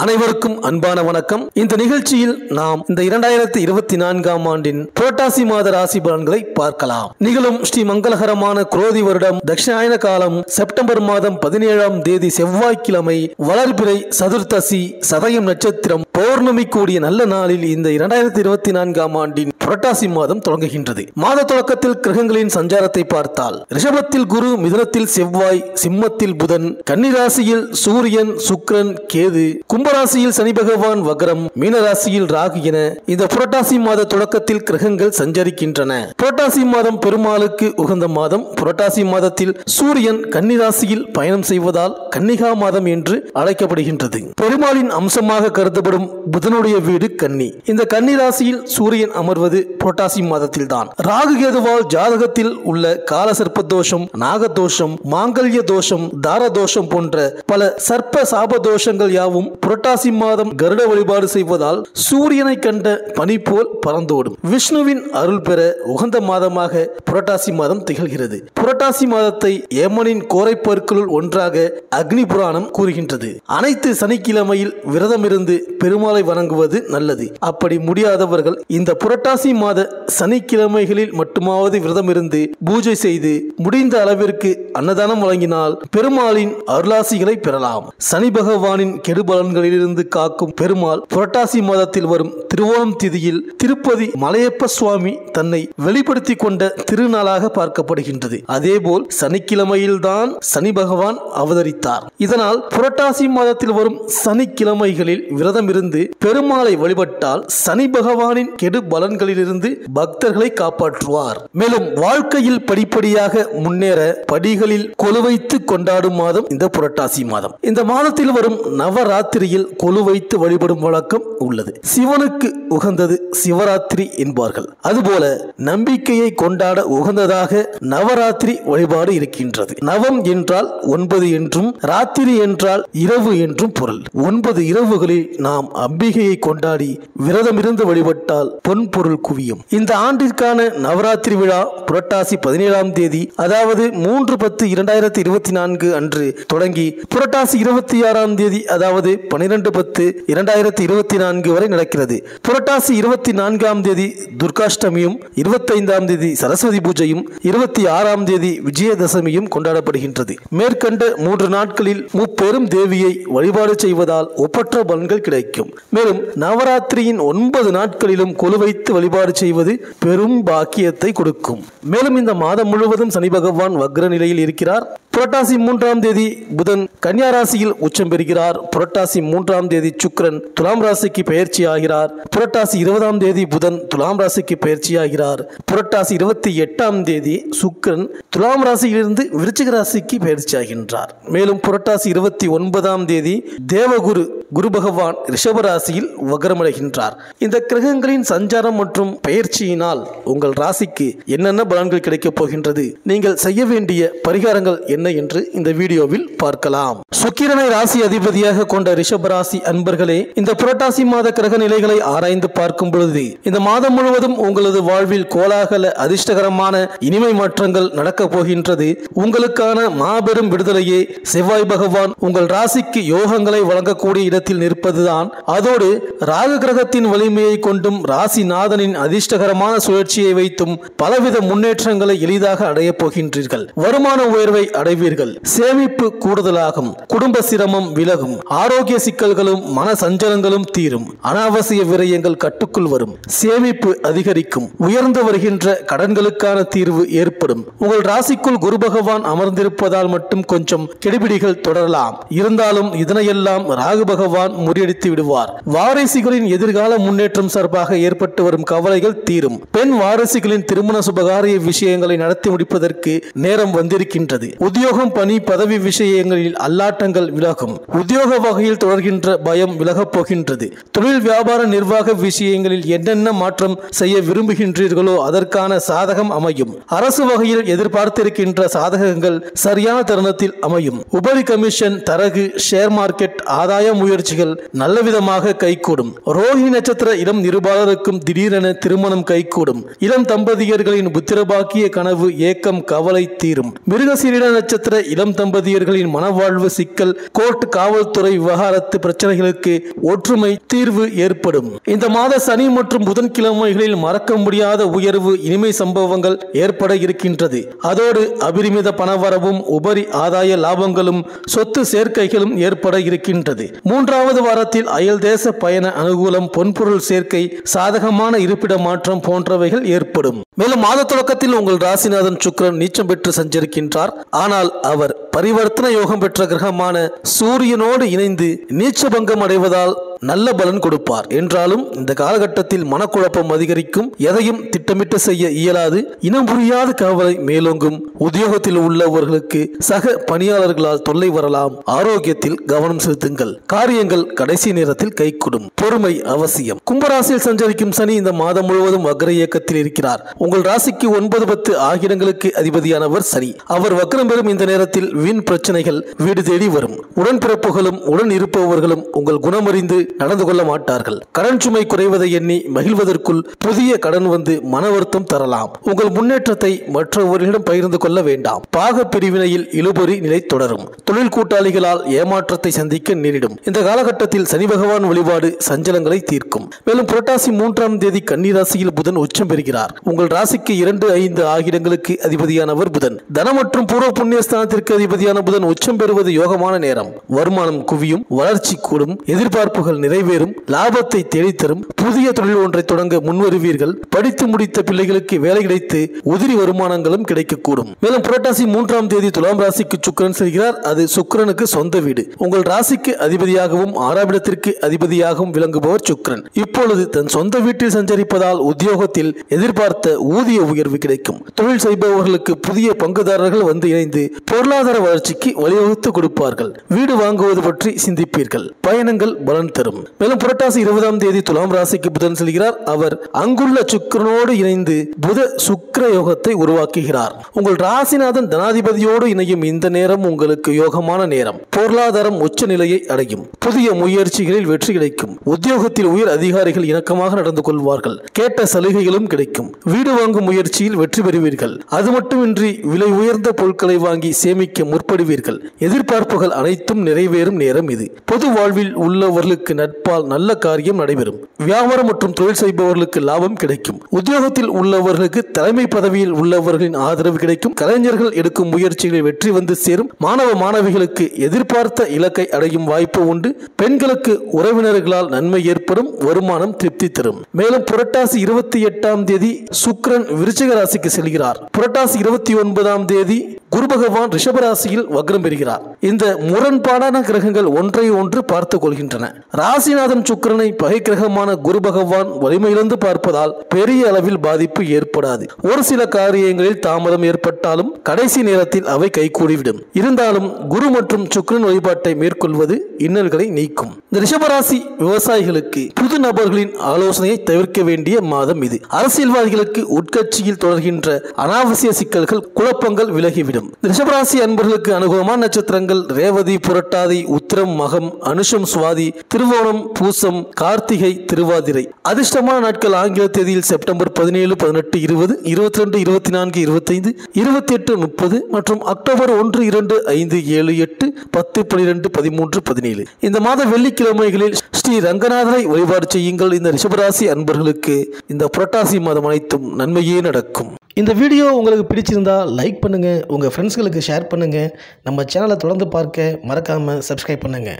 அனைவருக்கும் அன்பான வணக்கம். இந்த நிகழ்ச்சியில் நாம் இந்த 2024ஆம் ஆண்டின் புரட்டாசி மாத ராசி பலன்களை பார்க்கலாம். நிகழும் ஸ்ரீ மங்களகரமான குரோதி வருடம் தட்சிணாயன காலம் செப்டம்பர் மாதம் 17ஆம் தேதி செவ்வாய்க்கிழமை வளர்பிறை சதுர்த்தசி சதயம் நட்சத்திரம் பௌர்ணமி கூடிய நல்ல நாளில் இந்த 2024ஆம் ஆண்டின் புரட்டாசி மாதம் தொடங்குகின்றது. மாத தொடக்கத்தில் கிரகங்களின் சஞ்சாரத்தை பார்த்தால் ரிஷபத்தில் குரு, மிதுனத்தில் செவ்வாய், சிம்மத்தில் புதன், கன்னிராசியில் சூரியன், சுக்கிரன், கேது, கும்பராசியில் சனி பகவான் வக்ரம், மீனராசியில் ராகு என இந்த புரட்டாசி மாத தொடக்கத்தில் கிரகங்கள் சஞ்சரிக்கின்றன. புரட்டாசி மாதம் பெருமாளுக்கு உகந்த மாதம். புரட்டாசி மாதத்தில் சூரியன் கன்னிராசியில் பயணம் செய்வதால் கன்னிகா மாதம் என்று அழைக்கப்படுகின்றது. பெருமாளின் அம்சமாக கருதப்படும் புதனுடைய வீடு கன்னி. இந்த கன்னிராசியில் சூரியன் அமர்வது புரட்டாசி மாதத்தில் தான். ராகு கேதுவால் ஜாதகத்தில் உள்ள கால சர்ப்ப தோஷம், நாகதோஷம், மாங்கல்ய தோஷம், தார தோஷம் போன்ற பல சர்ப்ப சாப தோஷங்கள் யாவும் புரட்டாசி மாதம் கருட வழிபாடு செய்வதால் சூரியனை கண்ட பனி போல் பறந்தோடும். விஷ்ணுவின் அருள் பெற உகந்த மாதமாக புரட்டாசி மாதம் திகழ்கிறது. புரட்டாசி மாதத்தை யமனின் கோரைப்பற்களுள் ஒன்றாக அக்னி புராணம் கூறுகின்றது. அனைத்து சனிக்கிழமையில் விரதம் இருந்து பெருமாளை வணங்குவது நல்லது. அப்படி முடியாதவர்கள் இந்த புரட்டாசி மாத சனிக்கிழமைகளில் மட்டுமாவது விரதம் இருந்து பூஜை செய்து முடிந்த அளவிற்கு அன்னதானம் வழங்கினால் பெருமாளின் அருளாசிகளை பெறலாம். சனி பகவானின் கெடுபலன்களிலிருந்து காக்கும் பெருமாள் புரட்டாசி மாதத்தில் வரும் திருவோணம் திதியில் திருப்பதி மலையப்ப சுவாமி தன்னை வெளிப்படுத்திக் கொண்ட திருநாளாக பார்க்கப்படுகின்றது. அதேபோல் சனிக்கிழமையில்தான் சனி பகவான் அவதரித்தார். இதனால் புரட்டாசி மாதத்தில் வரும் சனிக்கிழமைகளில் விரதம் இருந்து பெருமாளை வழிபட்டால் சனி பகவானின் கெடு பலன்களிலிருந்து பக்தர்களை காப்பாற்றுவார். மேலும் வாழ்க்கையில் படிப்படியாக முன்னேற படிகளில் கொலு வைத்து கொண்டாடும் மாதம் இந்த புரட்டாசி மாதம். இந்த மாதத்தில் வரும் நவராத்திரியில் கொலு வைத்து வழிபடும் வழக்கம் உள்ளது. சிவனுக்கு உகந்தது சிவராத்திரி என்பார்கள். அதுபோல நம்பிக்கையை கொண்டாட உகந்ததாக நவராத்திரி வழிபாடு இருக்கின்றது. நவம் என்றால் 9 என்றும், ராத்திரி என்றால் இரவு என்றும் பொருள். 9 இரவுகளில் நாம் அம்பிகையை கொண்டாடி விரதமிருந்து வழிபட்டால் பொன் பொருள் குவியும். இந்த ஆண்டிற்கான நவராத்திரி விழா புரட்டாசி 17ஆம் தேதி, அதாவது 3/10/2024 அன்று தொடங்கி புரட்டாசி 26ஆம் தேதி, அதாவது 12/10/2024 வரை நடக்கிறது. புரட்டாசி 24ஆம் தேதி துர்காஷ்டமியும், 25ஆம் தேதி சரஸ்வதி பூஜையும், 26ஆம் தேதி விஜயதசமியும் கொண்டாடப்படுகின்றது. மேற்கண்ட 3 நாட்களில் முப்பெரும் தேவியை வழிபாடு செய்வதால் ஒப்பற்ற பலன்கள் கிடைக்கும். மேலும் நவராத்திரியின் 9 நாட்களிலும் கொலு வைத்து வழிபாடு செய்வது பெரும் பாக்கியத்தை கொடுக்கும். மேலும் இந்த மாதம் முழுவதும் சனி பகவான் வக்ர நிலையில் இருக்கிறார். புரட்டாசி 3ஆம் தேதி புதன் கன்னியா ராசியில் உச்சம் பெறுகிறார். புரட்டாசி 3ஆம் தேதி சுக்கிரன் துலாம் ராசிக்கு பயிற்சி ஆகிறார். புரட்டாசி 20ஆம் தேதி புதன் துலாம் ராசிக்கு பயிற்சி ஆகிறார். புரட்டாசி 28ஆம் தேதி சுக்கிரன் துலாம் ராசியிலிருந்து விருச்சிக ராசிக்கு பயிற்சி ஆகின்றார். மேலும் புரட்டாசி 29ஆம் தேதி தேவகுரு குரு பகவான் ரிஷப ராசியில் வக்ரமடைகின்றார். இந்த கிரகங்களின் சஞ்சாரம் மற்றும் பயிற்சியினால் உங்கள் ராசிக்கு என்னென்ன பலன்கள் கிடைக்கப் போகின்றது, நீங்கள் செய்ய வேண்டிய பரிகாரங்கள் என்ன என்று இந்த வீடியோவில் பார்க்கலாம். சுக்கிரனை ராசி அதிபதியாக கொண்ட ரிஷப ராசி அன்பர்களே, இந்த புரட்டாசி மாத கிரக நிலைகளை ஆராய்ந்து பார்க்கும் பொழுது இந்த மாதம் முழுவதும் உங்களது வாழ்வில் கோலாகல அதிர்ஷ்டகரமான இனிமை மாற்றங்கள் நடக்கப் போகின்றது. உங்களுக்கான மாபெரும் விடுதலையே செவ்வாய் பகவான் உங்கள் ராசிக்கு யோகங்களை வழங்கக்கூடிய இடத்தில் நிற்பதுதான். அதோடு ராகு கிரகத்தின் வலிமையை கொண்டும் ராசிநாதனின் அதிர்ஷ்டகரமான சுழற்சியை வைத்தும் பலவித முன்னேற்றங்களை எளிதாக அடையப் போகின்றீர்கள். வருமான உயர்வை அடைவீர்கள். சேமிப்பு கூடுதலாகும். குடும்ப சிரமம் விலகும். ஆரோக்கிய சிக்கல்களும் மன சஞ்சலங்களும் தீரும். அனாவசிய விரயங்கள் கட்டுக்குள் வரும். சேமிப்பு அதிகரிக்கும். உயர்ந்து வருகின்ற கடன்களுக்கான தீர்வு ஏற்படும். உங்கள் ராசிக்குள் குரு பகவான் அமர்ந்திருப்பதால் மட்டும் கொஞ்சம் கெடுபிடிகள் தொடரலாம். இருந்தாலும் இதனையெல்லாம் ராகு பகவான் முறியடித்து விடுவார். வாரிசுகளின் எதிர்கால முன்னேற்றம் சார்பாக ஏற்பட்டு வரும் கவலைகள் தீரும். பெண் வாரிசுகளின் திருமண சுபகாரிய விஷயங்களை நடத்தி முடிப்பதற்கு நேரம் வந்திருக்கின்றது. உத்தியோகம், பணி, பதவி விஷயங்களில் அல்லாட்டங்கள் விலகும். உத்தியோக வகையில் தொடர்கின்ற பயம் விலகப் போகின்றது. தொழில், வியாபார, நிர்வாக விஷயங்களில் என்னென்ன மாற்றம் செய்ய விரும்புகின்றீர்களோ அதற்கான சாதகம் அமையும். அரசு வகையில் எதிர்பார்த்திருக்கின்ற சாதகங்கள் சரியான தருணத்தில் அமையும். உபரி கமிஷன், தரகு, ஷேர் மார்க்கெட், ஆதாயம் உயர்வு முயற்சிகள் நல்லவிதமாக கைகூடும். ரோஹிணி நட்சத்திர இளம் நிருபாலருக்கும் திடீரென திருமணம் கைகூடும். இளம் தம்பதியர்களின் புத்திரபாக்கிய கனவு ஏக்கம் கவலை தீரும். மிருகசீரிட நட்சத்திர இளம் தம்பதியர்களின் மனவாழ்வு சிக்கல் கோர்ட் காவல்துறை விவகாரத்து பிரச்சனைகளுக்கு ஒற்றுமை தீர்வு ஏற்படும். இந்த மாத சனி மற்றும் புதன்கிழமைகளில் மறக்க முடியாத உயர்வு இனிமை சம்பவங்கள் ஏற்பட இருக்கின்றது. அதோடு அபரிமித பணவரவும் உபரி ஆதாய லாபங்களும் சொத்து சேர்க்கைகளும் ஏற்பட இருக்கின்றது. மூன்றாவது வாரத்தில் அயல் தேச பயண அனுகூலம், பொன்பொருள் சேர்க்கை, சாதகமான இருப்பிட மாற்றம் போன்றவைகள் ஏற்படும். மேலும் மாத தொடக்கத்தில் உங்கள் ராசிநாதன் சுக்கிரன் நீச்சம் பெற்று சஞ்சரிக்கின்றார். ஆனால் அவர் பரிவர்த்தன யோகம் பெற்ற கிரகமான சூரியனோடு இணைந்து நீச்சபங்கம் அடைவதால் நல்ல பலன் கொடுப்பார். என்றாலும் இந்த காலகட்டத்தில் மனக்குழப்பம் அதிகரிக்கும். எதையும் திட்டமிட்டு செய்ய இயலாது. இனம் புரியாத கவலை மேலோங்கும். உத்தியோகத்தில் உள்ளவர்களுக்கு சக பணியாளர்களால் தொல்லை வரலாம். ஆரோக்கியத்தில் கவனம் செலுத்துங்கள். காரியங்கள் கடைசி நேரத்தில் கைகூடும். பொறுமை அவசியம். கும்பராசியில் சஞ்சரிக்கும் சனி இந்த மாதம் முழுவதும் வக்ர இயக்கத்தில் இருக்கிறார். உங்கள் ராசிக்கு 9-10 ஆகிடங்களுக்கு அதிபதியானவர் சனி. அவர் வக்ரம் பெறும் இந்த நேரத்தில் வீண் பிரச்சனைகள் வீடு தேடி வரும். உடன்பிறப்புகளும் உடன் இருப்பவர்களும் உங்கள் குணமறிந்து நடந்து கொள்ள மாட்டார்கள். கடன் சுமை குறைவதை எண்ணி மகிழ்வதற்குள் புதிய கடன் வந்து மன வருத்தம் தரலாம். உங்கள் முன்னேற்றத்தை மற்றவர்களிடம் பகிர்ந்து கொள்ள வேண்டாம். பாக பிரிவினையில் இழுபறி நிலை தொடரும். தொழில் கூட்டாளிகளால் ஏமாற்றத்தை சந்திக்க நேரிடும். இந்த காலகட்டத்தில் சனி பகவான் வழிபாடு சஞ்சலங்களை தீர்க்கும். மேலும் புரட்டாசி 3ஆம் தேதி கன்னி ராசியில் புதன் உச்சம் பெறுகிறார். உங்கள் ராசிக்கு 2-5 ஆகிடங்களுக்கு அதிபதியானவர் புதன். தன மற்றும் பூர்வ புண்ணிய ஸ்தானத்திற்கு அதிபதியான புதன் உச்சம் பெறுவது யோகமான நேரம். வருமானம் குவியும், வளர்ச்சி கூடும், எதிர்பார்ப்புகள் நிறைவேறும், லாபத்தை தேடித்தரும். புதிய தொழில் ஒன்றை தொடங்க முன்வருவீர்கள். படித்து முடித்த பிள்ளைகளுக்கு வேலை கிடைத்து உதிரி வருமானங்களும் கிடைக்கக்கூடும். மேலும் புரட்டாசி 3ஆம் தேதி துலாம் ராசிக்கு சுக்கிரன் செல்கிறார். அது சுக்கிரனுக்கு சொந்த வீடு. உங்கள் ராசிக்கு அதிபதியாகவும் 6ஆம் இடத்திற்கு அதிபதியாகவும் விளங்குபவர் சுக்கிரன். இப்பொழுது தன் சொந்த வீட்டில் சஞ்சரிப்பதால் உத்தியோகத்தில் எதிர்பார்த்த ஊதிய உயர்வு கிடைக்கும். தொழில் செய்பவர்களுக்கு புதிய பங்குதாரர்கள் வந்து இணைந்து பொருளாதார வளர்ச்சிக்கு வழிவகுத்து கொடுப்பார்கள். வீடு வாங்குவது பற்றி சிந்திப்பீர்கள். பயணங்கள் பலன் தரும். மேலும் புரட்டாசி 20ஆம் தேதி துலாம் ராசிக்கு புதன் செல்கிறார். அவர் அங்குள்ள சுக்கிரனோடு இணைந்து புத சுக்கிர யோகத்தை உருவாக்குகிறார். உங்கள் ராசிநாதன் தனாதிபதியோடு இணையும் இந்த நேரம் உங்களுக்கு யோகமான நேரம். பொருளாதாரம் உச்ச நிலையை அடையும். புதிய முயற்சிகளில் வெற்றி கிடைக்கும். உத்தியோகத்தில் உயர் அதிகாரிகள் இணக்கமாக நடந்து கொள்வார்கள். கேட்ட சலுகைகளும் கிடைக்கும். வீடு வாங்கும் முயற்சியில் வெற்றி பெறுவீர்கள். அது மட்டுமின்றி விலை உயர்ந்த பொருட்களை வாங்கி சேமிக்க முற்படுவீர்கள். எதிர்பார்ப்புகள் அனைத்தும் நிறைவேறும் நேரம் இது. பொது வாழ்வில் உள்ளவர்களுக்கு நட்பால் நல்ல காரியம் நடைபெறும். வியாபாரம் மற்றும் தொழில் செய்பவர்களுக்கு லாபம் கிடைக்கும். உத்தியோகத்தில் உள்ளவர்களுக்கு தலைமை பதவியில் உள்ளவர்களின் ஆதரவு கிடைக்கும். கலைஞர்கள் எடுக்கும் முயற்சிகளில் வெற்றி வந்து சேரும். மாணவ மாணவிகளுக்கு எதிர்பார்த்த இலக்கை அடையும் வாய்ப்பு உண்டு. பெண்களுக்கு உறவினர்களால் நன்மை ஏற்படும். வருமானம் திருப்தி தரும். மேலும் புரட்டாசி 28ஆம் தேதி சுக்கிரன் விருச்சிக ராசிக்கு செல்கிறார். புரட்டாசி 29ஆம் தேதி குரு பகவான் ரிஷப ராசியில் வக்ரம் பெறுகிறார். இந்த முரண்பாடான கிரகங்கள் ஒன்றை ஒன்று பார்த்துக் கொள்கின்றன. ராசிநாதன் சுக்கிரனை பகை கிரகமான குரு பகவான் வலிமையிலிருந்து பார்ப்பதால் பெரிய அளவில் பாதிப்பு ஏற்படாது. ஒரு சில காரியங்களில் தாமதம் ஏற்பட்டாலும் கடைசி நேரத்தில் அவை கைகூடிவிடும். இருந்தாலும் குரு மற்றும் சுக்கிரன் வழிபாட்டை மேற்கொள்வது இன்னல்களை நீக்கும். இந்த ரிஷபராசி விவசாயிகளுக்கு புது நபர்களின் ஆலோசனையை தவிர்க்க வேண்டிய மாதம் இது. அரசியல்வாதிகளுக்கு உட்கட்சியில் தொடர்கின்ற அனாவசிய சிக்கல்கள், குழப்பங்கள் விலகிவிடும். ரிஷபராசி அன்பர்களுக்கு அனுகூலமான நட்சத்திரங்கள் ரேவதி, புரட்டாதி, உத்திரம், மகம், அனுஷம், சுவாதி, திருவோணம், பூசம், கார்த்திகை, திருவாதிரை. அதிர்ஷ்டமான நாட்கள் ஆங்கில தேதியில் செப்டம்பர் 17, 18, 20, 22, 24, 25, 28, 30 மற்றும் அக்டோபர் 1, 2, 5, 7, 8, 10, 12, 13, 17. இந்த மாத வெள்ளிக்கிழமைகளில் ஸ்ரீ ரங்கநாதரை வழிபாடு செய்யுங்கள். இந்த ரிஷபராசி அன்பர்களுக்கு இந்த புரட்டாசி மாதம் அனைத்தும் நன்மையே நடக்கும். இந்த வீடியோ உங்களுக்கு பிடிச்சிருந்தா லைக் பண்ணுங்க, உங்க ஃப்ரெண்ட்ஸ்களுக்கு ஷேர் பண்ணுங்க. நம்ம சேனலை தொடர்ந்து பார்க்க மறக்காம சப்ஸ்கிரைப் பண்ணுங்க.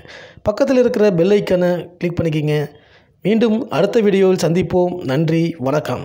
பக்கத்தில் இருக்கிற பெல் ஐக்கானை கிளிக் பண்ணிக்கிங்க. மீண்டும் அடுத்த வீடியோவில் சந்திப்போம். நன்றி, வணக்கம்.